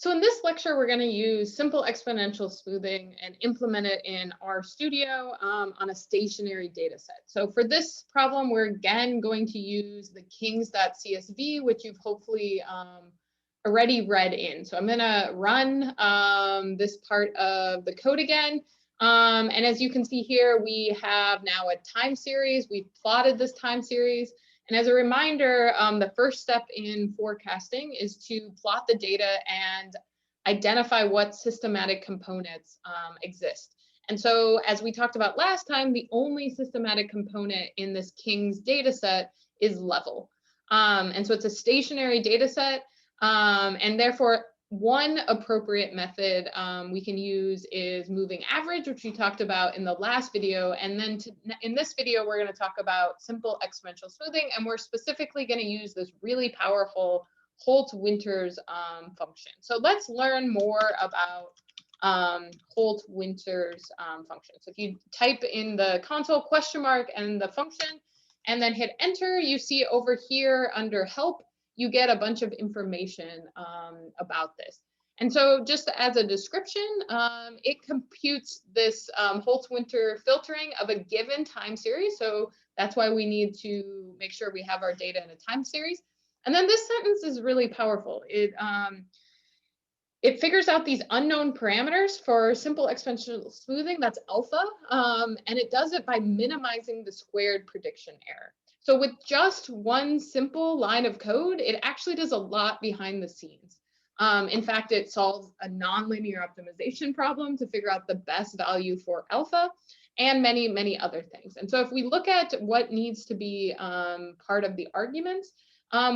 So in this lecture, we're going to use simple exponential smoothing and implement it in RStudio on a stationary data set. So for this problem, we're again going to use the kings.csv, which you've hopefully already read in. So I'm going to run this part of the code again. And as you can see here, we have now a time series. We've plotted this time series. And as a reminder, the first step in forecasting is to plot the data and identify what systematic components exist. And so as we talked about last time, the only systematic component in this King's data set is level. And so it's a stationary data set, and therefore one appropriate method we can use is moving average, which we talked about in the last video. And then in this video, we're going to talk about simple exponential smoothing, and we're specifically going to use this really powerful Holt-Winters function. So let's learn more about Holt-Winters function. So if you type in the console question mark and the function, and then hit enter, you see over here under help, you get a bunch of information about this. And so just as a description, it computes this Holt-Winters filtering of a given time series. So that's why we need to make sure we have our data in a time series. And then this sentence is really powerful. It figures out these unknown parameters for simple exponential smoothing, that's alpha, and it does it by minimizing the squared prediction error. So with just one simple line of code, it actually does a lot behind the scenes. In fact, it solves a nonlinear optimization problem to figure out the best value for alpha and many, many other things. And so if we look at what needs to be part of the arguments,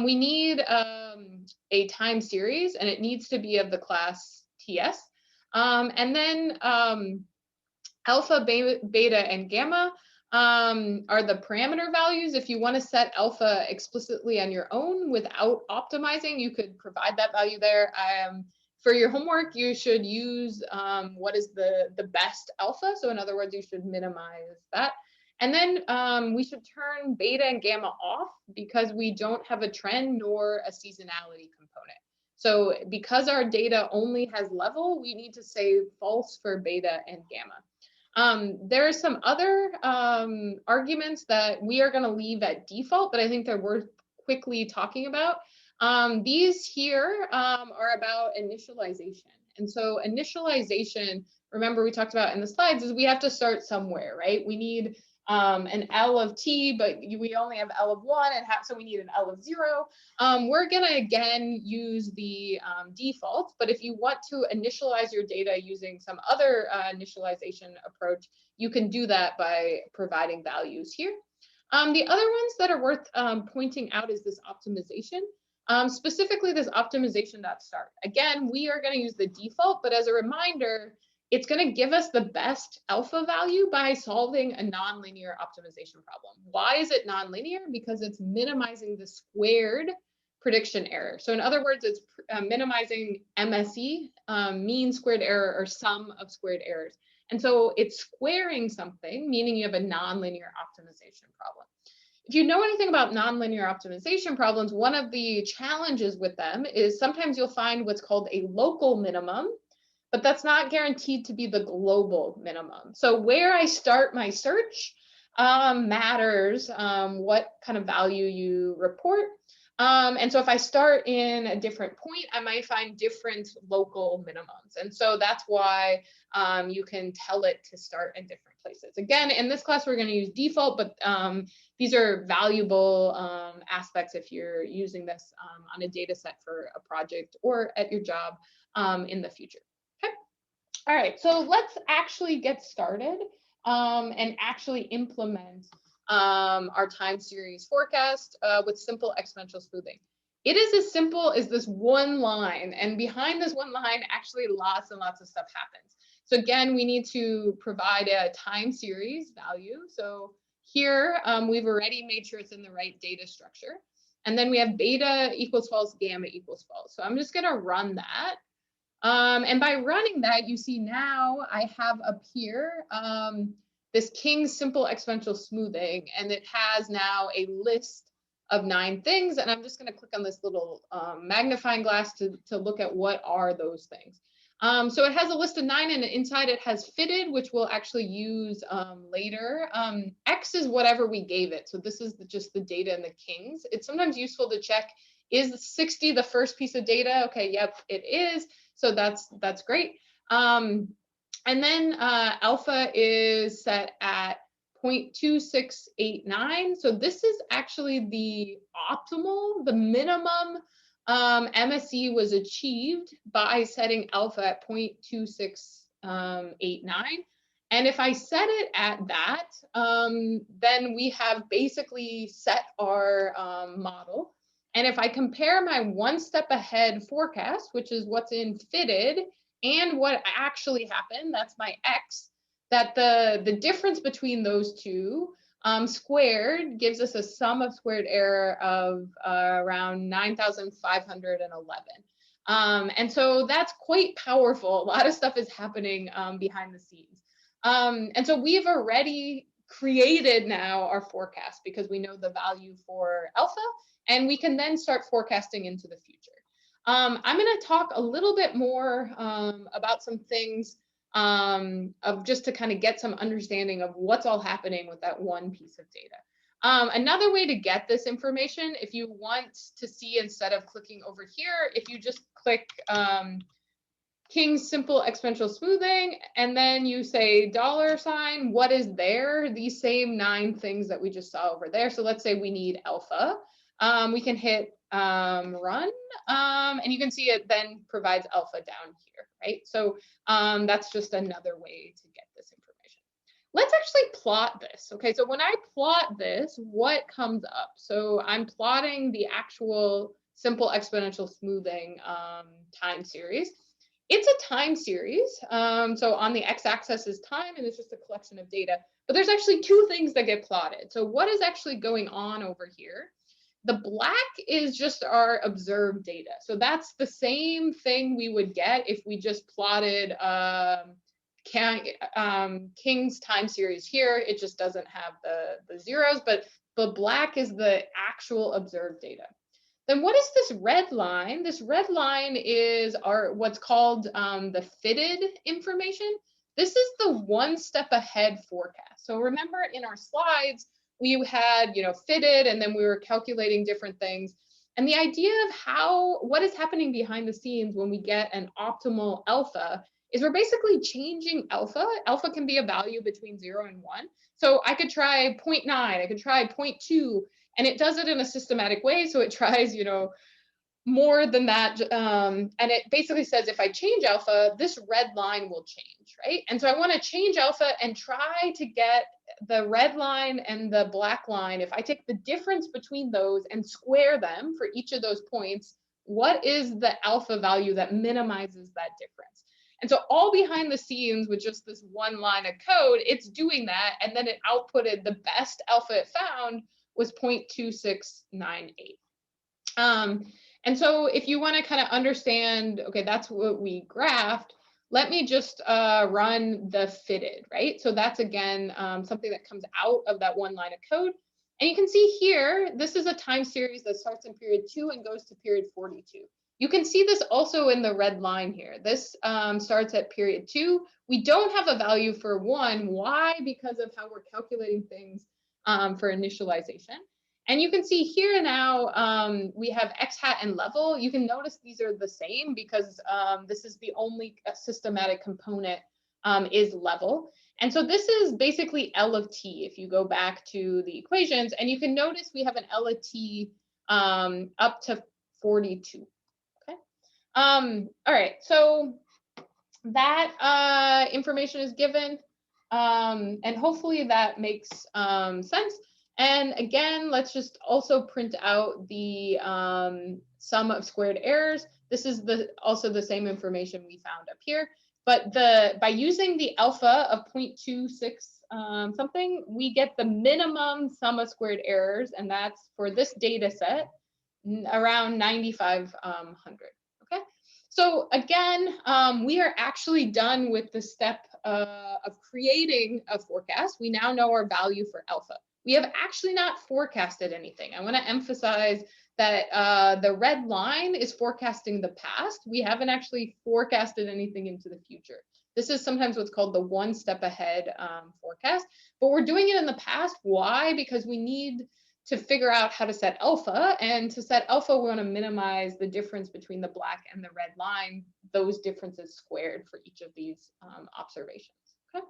we need a time series, and it needs to be of the class TS. And then alpha, beta, and gamma are the parameter values. If you want to set alpha explicitly on your own without optimizing, you could provide that value there. For your homework, you should use what is the best alpha. So in other words, you should minimize that. And then we should turn beta and gamma off because we don't have a trend nor a seasonality component. So because our data only has level, we need to say false for beta and gamma. There are some other arguments that we are going to leave at default, but I think they're worth quickly talking about. These here are about initialization. And so initialization, remember we talked about in the slides, is we have to start somewhere, right? We need an L of t, but we only have L of 1, and so we need an L of 0. We're going to, again, use the default, but if you want to initialize your data using some other initialization approach, you can do that by providing values here. The other ones that are worth pointing out is this optimization, specifically this optimization.start. Again, we are going to use the default, but as a reminder, it's going to give us the best alpha value by solving a nonlinear optimization problem. Why is it nonlinear? Because it's minimizing the squared prediction error. So in other words, it's minimizing MSE, mean squared error, or sum of squared errors. And so it's squaring something, meaning you have a nonlinear optimization problem. If you know anything about nonlinear optimization problems, one of the challenges with them is sometimes you'll find what's called a local minimum, but that's not guaranteed to be the global minimum. So where I start my search matters what kind of value you report. And so if I start in a different point, I might find different local minimums. And so that's why you can tell it to start in different places. Again, in this class, we're going to use default, but these are valuable aspects if you're using this on a data set for a project or at your job in the future. Okay. All right, so let's actually get started and actually implement our time series forecast with simple exponential smoothing. It is as simple as this one line, and behind this one line, actually lots and lots of stuff happens. So again, we need to provide a time series value. So here, we've already made sure it's in the right data structure. And then we have beta equals false, gamma equals false. So I'm just going to run that. And by running that, you see now I have up here this King's simple exponential smoothing, and it has now a list of 9 things. And I'm just going to click on this little magnifying glass to look at what are those things. So it has a list of 9, and inside it has fitted, which we'll actually use later. X is whatever we gave it. So this is just the data in the kings. It's sometimes useful to check, is 60 the first piece of data? Okay, yep, it is. So that's great. And then alpha is set at 0.2689. So this is actually the optimal, the minimum MSE was achieved by setting alpha at 0.2689. And if I set it at that, then we have basically set our model. And if I compare my one step ahead forecast, which is what's in fitted, and what actually happened, that's my X, that the difference between those two squared gives us a sum of squared error of around 9,511. And so that's quite powerful. A lot of stuff is happening behind the scenes. And so we've already created now our forecast because we know the value for alpha, and we can then start forecasting into the future. I'm going to talk a little bit more about some things of just to kind of get some understanding of what's all happening with that one piece of data. Another way to get this information, if you want to see, instead of clicking over here, if you just click King's Simple Exponential Smoothing, and then you say $, what is there? These same 9 things that we just saw over there. So let's say we need alpha. We can hit run, and you can see it then provides alpha down here, right? So that's just another way to get this information. Let's actually plot this. Okay, so when I plot this, what comes up? So I'm plotting the actual simple exponential smoothing time series. It's a time series. So on the x-axis is time, and it's just a collection of data. But there's actually 2 things that get plotted. So what is actually going on over here? The black is just our observed data. So that's the same thing we would get if we just plotted King's time series here. It just doesn't have the zeros, but the black is the actual observed data. Then what is this red line? This red line is our what's called the fitted information. This is the one step ahead forecast. So remember in our slides, we had, fitted, and then we were calculating different things. And the idea of what is happening behind the scenes when we get an optimal alpha is we're basically changing alpha. Alpha can be a value between 0 and 1. So I could try 0.9, I could try 0.2, and it does it in a systematic way. So it tries, more than that. And it basically says, if I change alpha, this red line will change, right? And so I want to change alpha and try to get the red line and the black line. If I take the difference between those and square them for each of those points, what is the alpha value that minimizes that difference? And so all behind the scenes with just this one line of code, it's doing that. And then it outputted the best alpha it found was 0.2698. And so if you want to kind of understand, okay, that's what we graphed, let me just run the fitted, right? So that's, again, something that comes out of that one line of code. And you can see here, this is a time series that starts in period 2 and goes to period 42. You can see this also in the red line here. This starts at period 2. We don't have a value for 1. Why? Because of how we're calculating things for initialization. And you can see here now we have x hat and level. You can notice these are the same because this is the only systematic component is level. And so this is basically L of t if you go back to the equations. And you can notice we have an L of t up to 42. Okay. All right. So that information is given. And hopefully that makes sense. And again, let's just also print out the sum of squared errors. This is also the same information we found up here. But by using the alpha of 0.26 something, we get the minimum sum of squared errors, and that's for this data set around 9,500. Okay. So again, we are actually done with the step of creating a forecast. We now know our value for alpha. we have actually not forecasted anything. I want to emphasize that the red line is forecasting the past. We haven't actually forecasted anything into the future. This is sometimes what's called the one step ahead forecast, but we're doing it in the past. Why? Because we need to figure out how to set alpha, and to set alpha, we want to minimize the difference between the black and the red line, those differences squared for each of these observations. Okay.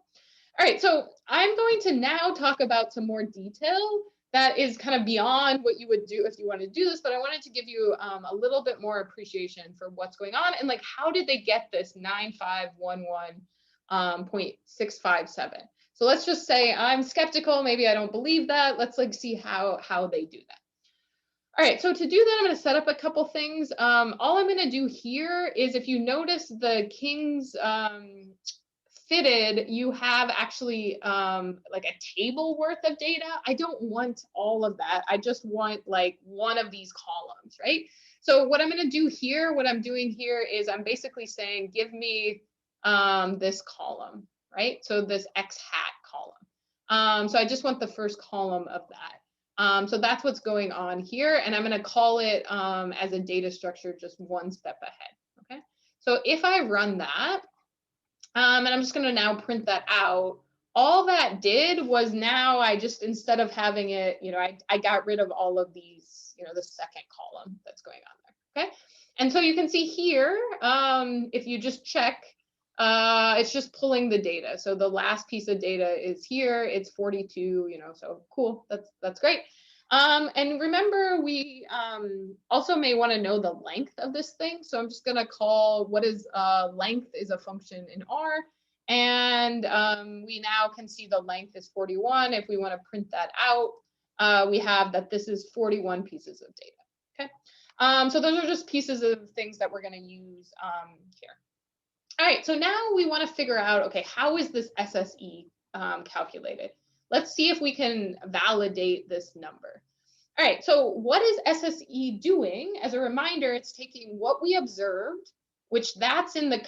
All right, so I'm going to now talk about some more detail that is kind of beyond what you would do if you wanted to do this, but I wanted to give you a little bit more appreciation for what's going on and like how did they get this 9511.657. So let's just say I'm skeptical, maybe I don't believe that. Let's like see how they do that. All right, so to do that, I'm going to set up a couple things. All I'm going to do here is, if you notice the King's fitted, you have actually like a table worth of data. I don't want all of that. I just want like one of these columns, right? So what I'm going to do here, what I'm doing here is I'm basically saying, give me this column, right? So this X hat column. So I just want the first column of that. So that's what's going on here. And I'm going to call it as a data structure just one step ahead. Okay. So if I run that, and I'm just going to now print that out, all that did was now I just, instead of having it, you know, I got rid of all of these, you know, the second column that's going on there. Okay. And so you can see here, if you just check, it's just pulling the data. So the last piece of data is here. It's 42, you know, so cool. That's great. And remember, we also may want to know the length of this thing. So I'm just going to call what is length is a function in R. And we now can see the length is 41. If we want to print that out, we have that this is 41 pieces of data. Okay. So those are just pieces of things that we're going to use here. All right, so now we want to figure out, okay, how is this SSE calculated? Let's see if we can validate this number. All right, so what is SSE doing? As a reminder, it's taking what we observed, which that's in the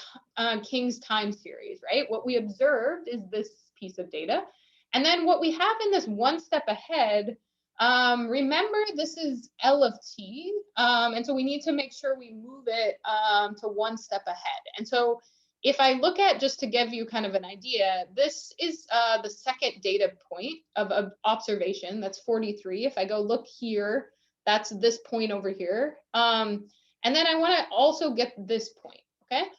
King's time series, right? What we observed is this piece of data. And then what we have in this one step ahead, remember this is L of t, and so we need to make sure we move it to one step ahead. And so if I look at, just to give you kind of an idea, this is the second data point of observation, that's 43. If I go look here, that's this point over here. And then I want to also get this point, okay?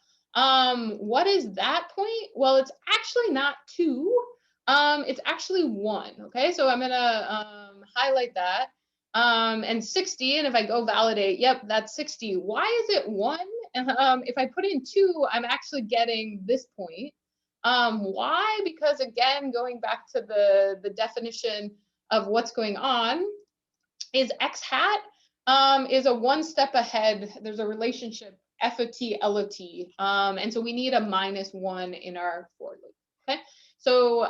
What is that point? Well, it's actually not 2. It's actually 1, okay? So I'm going to highlight that. And 60, and if I go validate, yep, that's 60. Why is it 1? If I put in 2, I'm actually getting this point. Why? Because again, going back to the definition of what's going on, is X hat is a one step ahead. There's a relationship F of t, L of t. And so we need a -1 in our for loop. Okay. So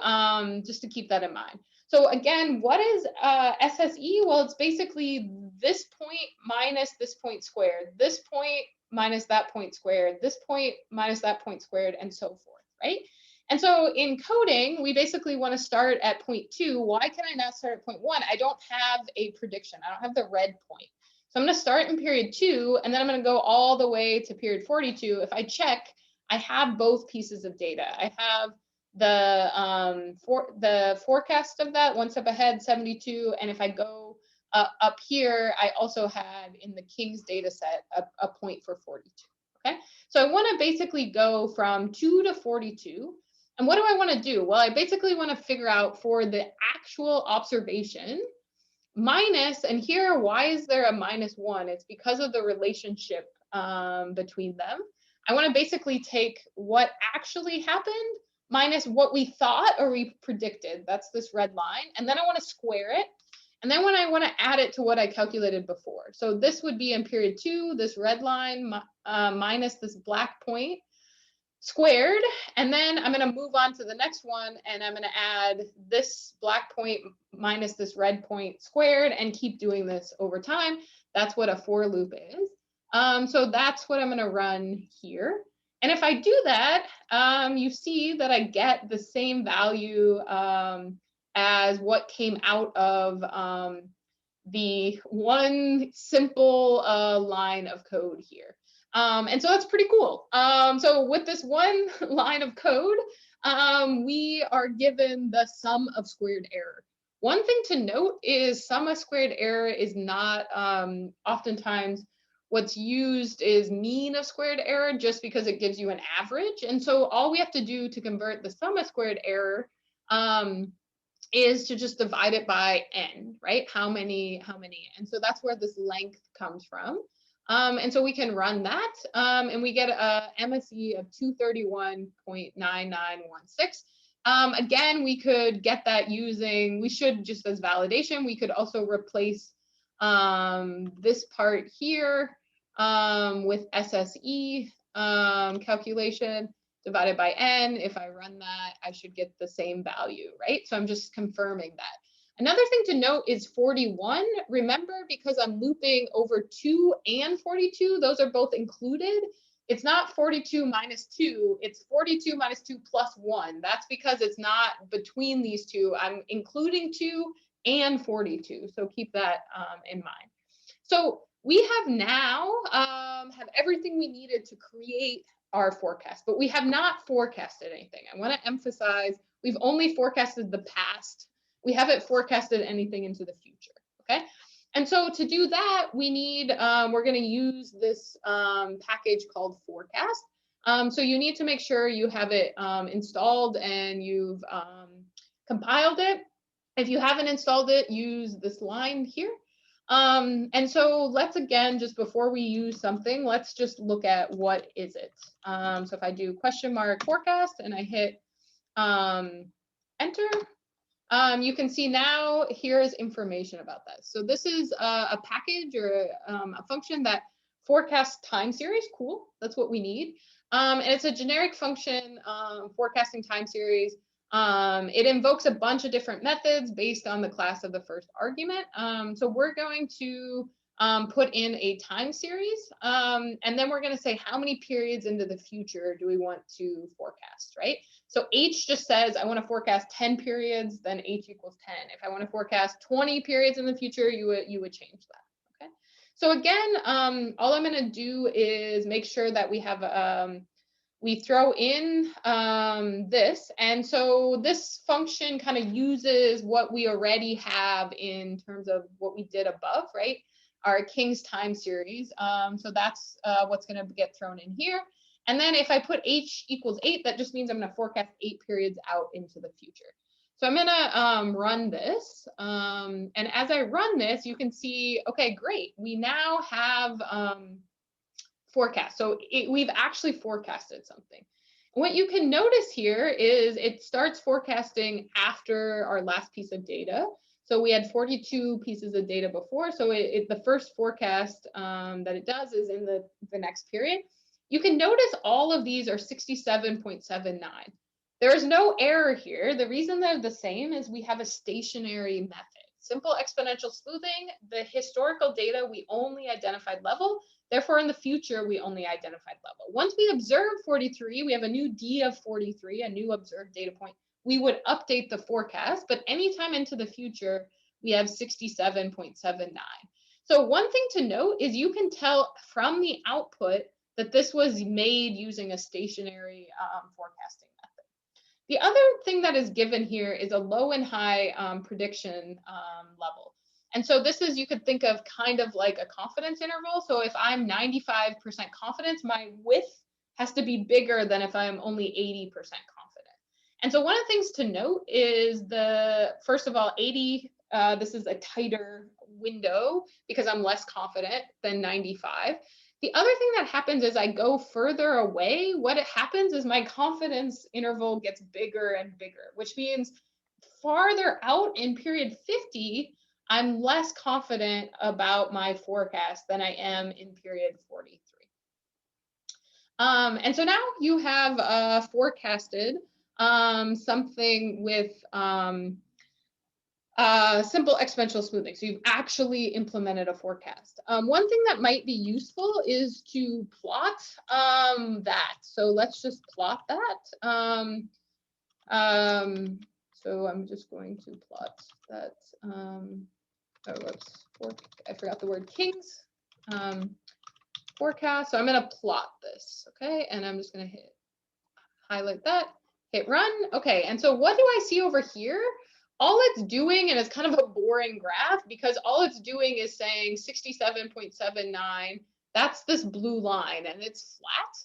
just to keep that in mind. So again, what is SSE? Well, it's basically this point minus this point squared, this point minus that point squared, this point minus that point squared, and so forth, right? And so in coding, we basically want to start at point 2. Why can I not start at point 1? I don't have a prediction. I don't have the red point. So I'm going to start in period 2, and then I'm going to go all the way to period 42. If I check, I have both pieces of data. I have the forecast of that, one step ahead, 72. And if I go up here, I also have in the King's data set a point for 42. Okay, so I want to basically go from 2 to 42. And what do I want to do? Well, I basically want to figure out for the actual observation minus, and here, why is there a -1? It's because of the relationship between them. I want to basically take what actually happened minus what we thought or we predicted. That's this red line. And then I want to square it. And then when I want to add it to what I calculated before. So this would be in period 2, this red line minus this black point squared. And then I'm going to move on to the next one, and I'm going to add this black point minus this red point squared and keep doing this over time. That's what a for loop is. So that's what I'm going to run here. And if I do that, you see that I get the same value as what came out of the one simple line of code here. And so that's pretty cool. So with this one line of code, we are given the sum of squared error. One thing to note is sum of squared error is not oftentimes what's used is mean of squared error, just because it gives you an average. And so all we have to do to convert the sum of squared error is to just divide it by n, right? How many? And so that's where this length comes from. And so we can run that, and we get a MSE of 231.9916. Again, we could get that using, we should just as validation, we could also replace this part here with SSE calculation divided by n. If I run that, I should get the same value, right? So I'm just confirming that. Another thing to note is 41. Remember, because I'm looping over 2 and 42, those are both included. It's not 42 minus 2, it's 42 minus 2 plus 1. That's because it's not between these two. I'm including 2 and 42, so keep that in mind. So we have now have everything we needed to create our forecast, but we have not forecasted anything. I want to emphasize we've only forecasted the past. We haven't forecasted anything into the future, okay? And so to do that, we need, we're going to use this package called forecast. So you need to make sure you have it installed and you've compiled it. If you haven't installed it, use this line here. And so let's, again, just before we use something, let's just look at what is it. So if I do question mark forecast and I hit enter, you can see now here's information about this. So this is a package or a function that forecasts time series. Cool, that's what we need. And it's a generic function forecasting time series. It invokes a bunch of different methods based on the class of the first argument. So we're going to put in a time series, and then we're going to say how many periods into the future do we want to forecast, right? So H just says I want to forecast 10 periods, then H equals 10. If I want to forecast 20 periods in the future, you would change that. Okay. So again, all I'm going to do is make sure that we have we throw in this. And so this function kind of uses what we already have in terms of what we did above, right? Our King's time series. So that's what's going to get thrown in here. And then if I put H equals 8, that just means I'm going to forecast 8 periods out into the future. So I'm going to run this. And as I run this, you can see, okay, great. We now have forecast. So we've actually forecasted something. What you can notice here is it starts forecasting after our last piece of data. So we had 42 pieces of data before. So the first forecast that it does is in the next period. You can notice all of these are 67.79. There is no error here. The reason they're the same is we have a stationary method. Simple exponential smoothing, the historical data, we only identified level. Therefore, in the future, we only identified level. Once we observe 43, we have a new D of 43, a new observed data point. We would update the forecast, but anytime into the future, we have 67.79. So one thing to note is you can tell from the output that this was made using a stationary forecasting method. The other thing that is given here is a low and high prediction level. And so this is, you could think of kind of like a confidence interval. So if I'm 95% confidence, my width has to be bigger than if I'm only 80% confident. And so one of the things to note is first of all, 80, this is a tighter window because I'm less confident than 95. The other thing that happens is I go further away. What happens is my confidence interval gets bigger and bigger, which means farther out in period 50, I'm less confident about my forecast than I am in period 43. And so now you have forecasted something with simple exponential smoothing. So you've actually implemented a forecast. One thing that might be useful is to plot that. So let's just plot that. So I'm just going to plot that. Oh, whoops. I forgot the word kings. Forecast. So I'm going to plot this. Okay. And I'm just going to highlight that, hit run. Okay. And so what do I see over here? All it's doing, and it's kind of a boring graph because all it's doing is saying 67.79. That's this blue line and it's flat.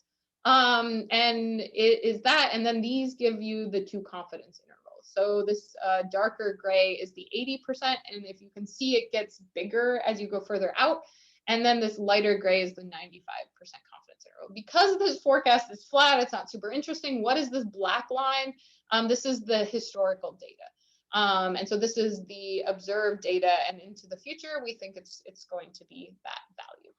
And it is that. And then these give you the two confidence intervals. So this darker gray is the 80%. And if you can see, it gets bigger as you go further out. And then this lighter gray is the 95% confidence interval. Because this forecast is flat, it's not super interesting. What is this black line? This is the historical data. And so this is the observed data, and into the future, we think it's going to be that value.